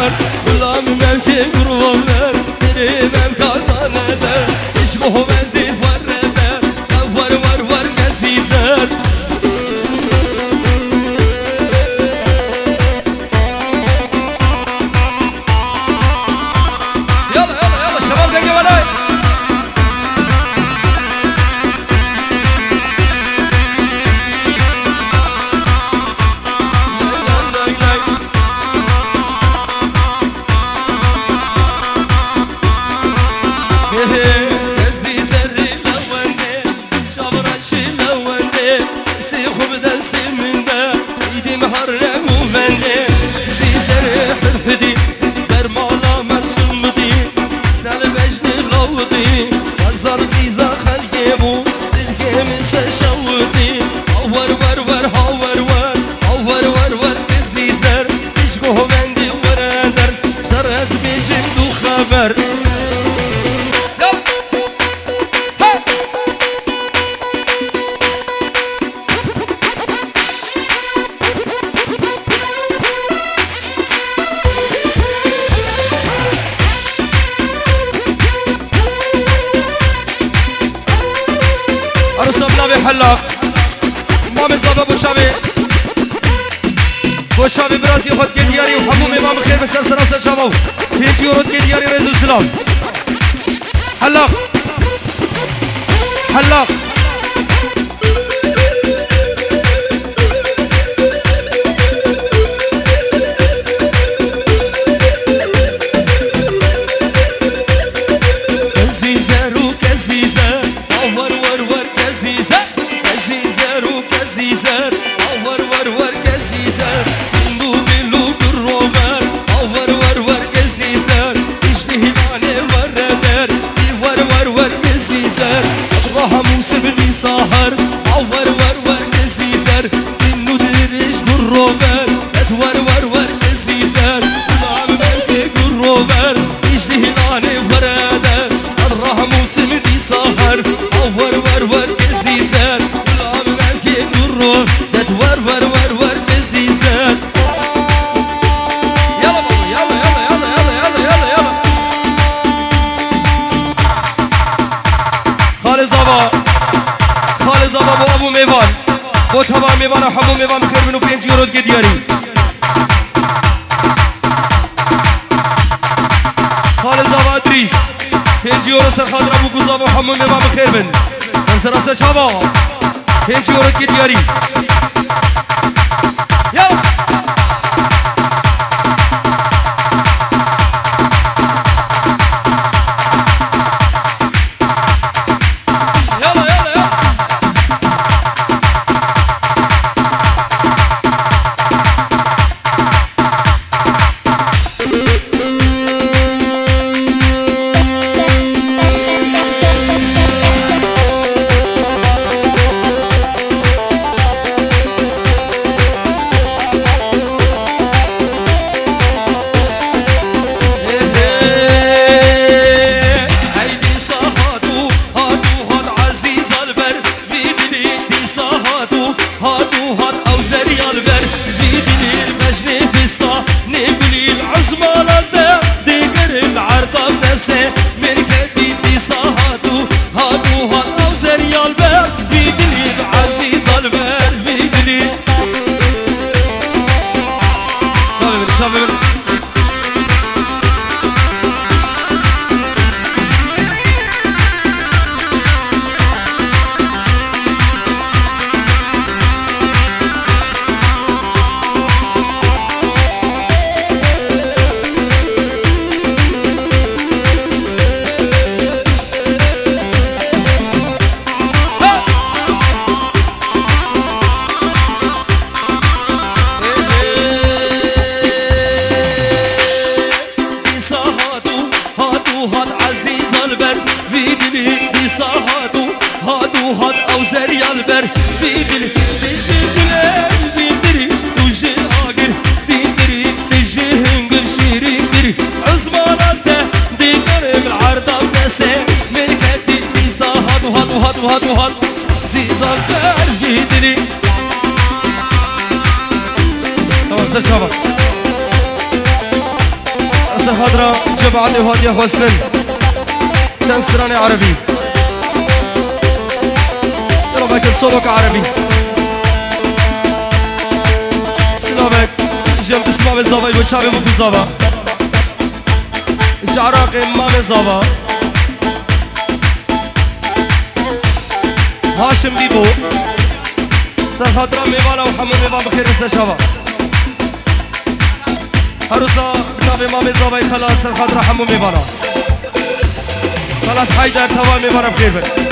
ver Ulan mevki kurban ver Seni mevkadan eder İş muhabbeti var eder Var kesizer Yalla şabab denge var حلاق امام الزابا بوشاوي برازي خود که دیاری و حموم امام خیر بسر سراسر شباو 5 یورو که دیاری رزو سلام حلاق كزيزة ور كزيزة ور كزيزة بلو بالروبر ور كزيزة اجتهداني وردر ور كزيزة الله موسى بني ساهر ور كزيزة بلو درج بالروبر ور كزيزة نعم ملك الروبر اجتهداني وردر الله موسى بني ساهر ور كزيزة نعم ملك الروبر ور كزيزة خالد زابا بو ابو میوان بو تبار میوان و حمو میوان خیر منو 5 یورو که دیاری خالد زابا ادریس 5 یورو سر خاطر ابو گزابا و حمو میوان خیر من سنسراسه شبا 5 یورو که دیاری هات زيزال قلبي تمام سر شباب خضرا جبعتي وهادي أخو السن كان سراني عربي يلا باكر صوتك عربي سلامك جنب اسمع بالزابا يقول شعبي مو بالزابا العراقي ما بالزابا هاشم بيبو سر خضرا ميوالا وحمو ميوان بخير نسا شابا هروسا بنابي مامي زابا خلال سر خضرا حمو ميوالا خلال حيدر توال ميوالا بخير بك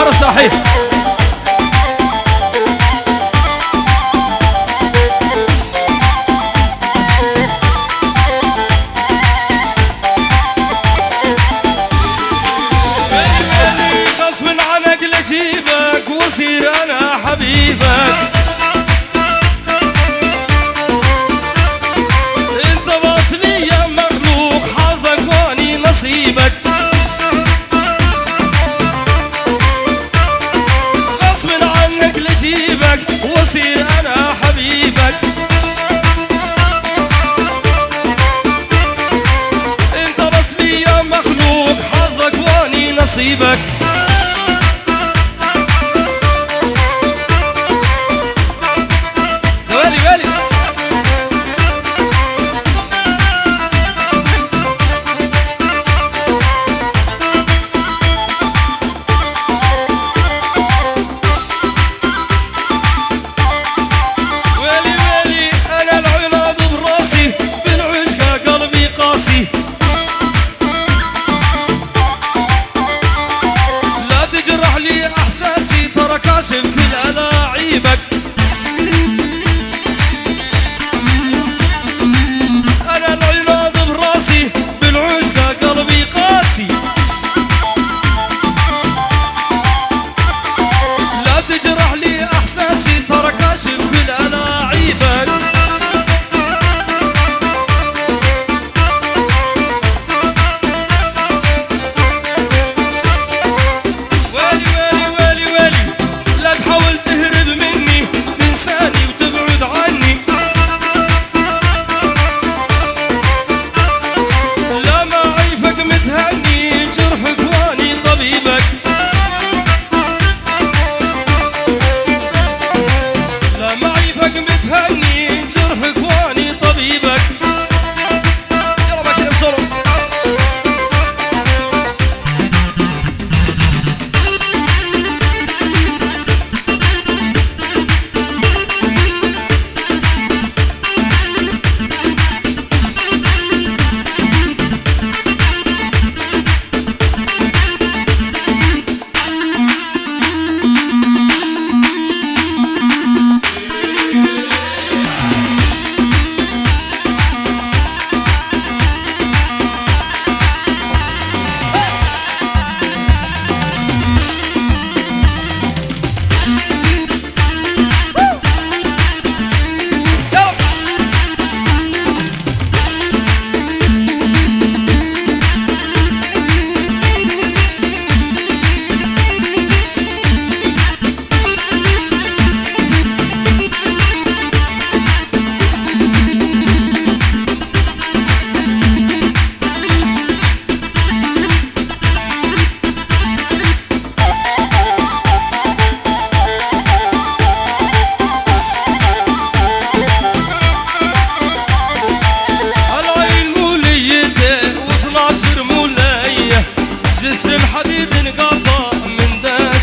هرا صحيح غصب عنك لجيبك وصير انا حبيبك انت واصلي يا مخلوق حظك واني نصيبك وصير انا حبيبك انت بس لي يا مخلوق حظك واني نصيبك ويلي ويلي لا تجرح لي احساسي ترى كاشف كل الاعيبك انا العناد براسي بالعشقة قلبي قاسي لا تجرح لي احساسي ترى كاشف كل الاعيبك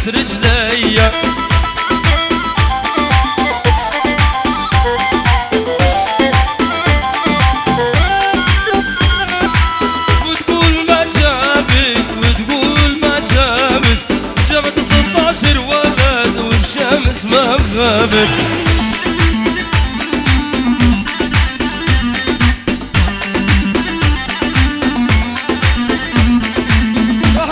رجلي وتقول ما جابك وتقول ما جابك جابت 16 ولد والشمس ما غابت راح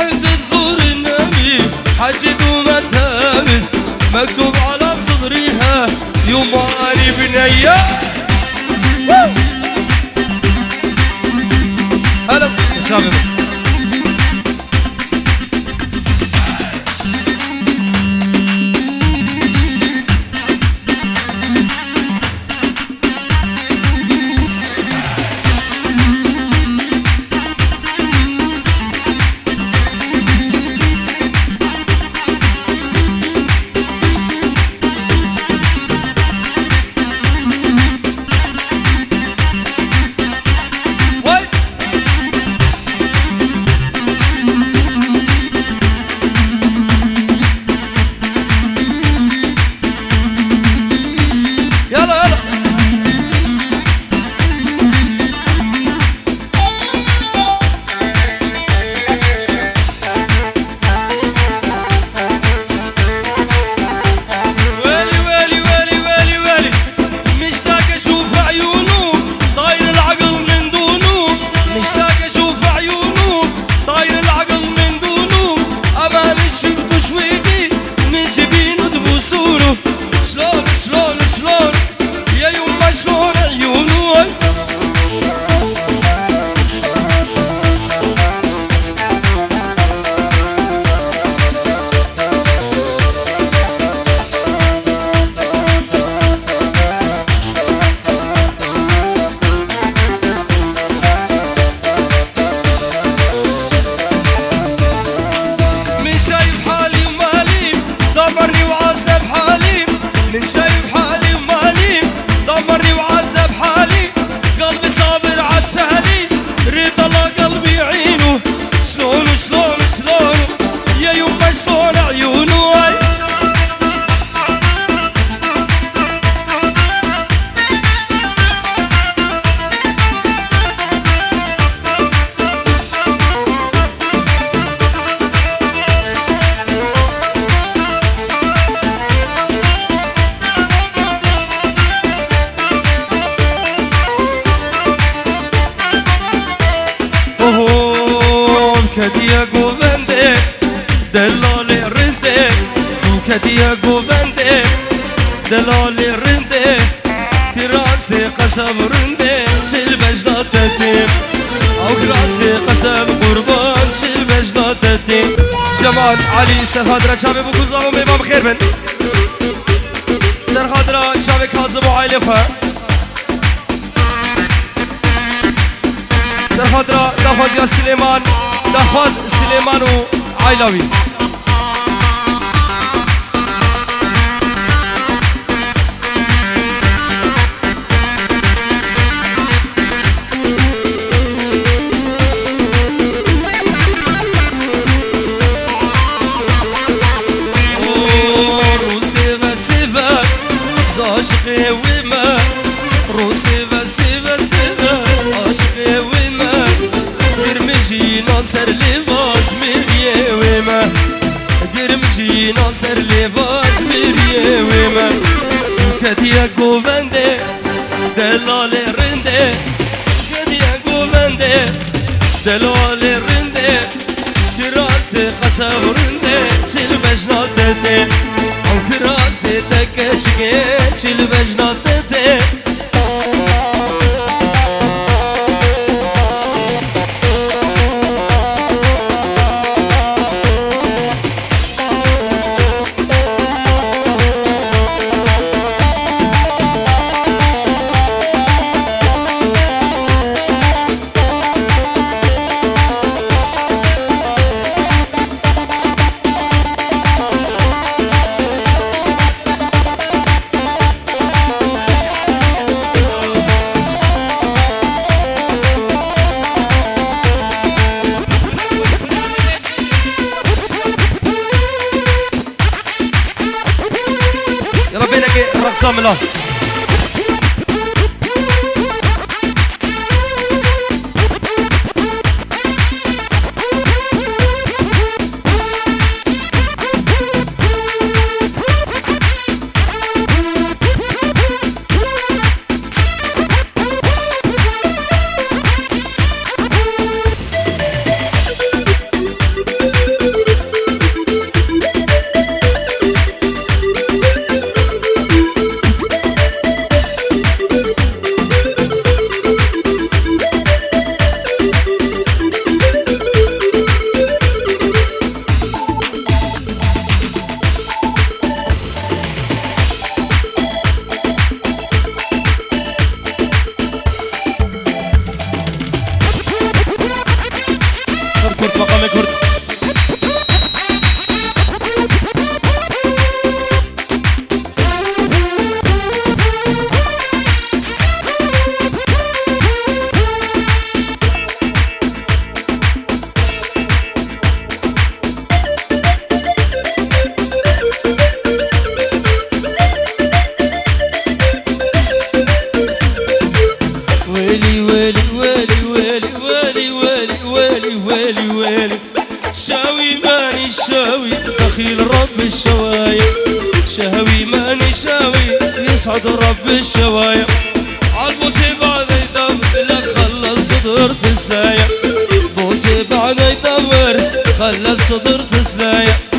كديا قوبندي دلالي رندي كديا قوبندي دلالي رندي في راسي قسم رندي شل بجدة تتيم او راسي قسم قربان شل بجدة تتيم جمال علي سرخادرة شابي بكوزا وميبا بخير بن سرخادرة شابي كاظم وعائلة خواه سرخادرة دخواز يا سليمان دخواز سليمان وعائلوي عاشقي وما روسي بسي عاشقي وما قرمجي ناصر لفاز مريه وما قرمجي ناصر لفاز مريه وما كديا قوبندي دلالي رندي كديا قوبندي دلالي رندي كراسي قسم رندي شل بجناتتي كراسي تكشكيش البجنة تتي رقصة ملا كرد مقام كرد ويلي ويلي ويلي ويلي ويلي ويلي ويلي ويلي شاوي ماني شاوي دخيل رب الشوايا شاوي ماني شاوي يصعد رب الشوايا عالبوسي بعد يدور لك خلص صدر تسلايا بوسي بعد يدور خلص صدر تسلايا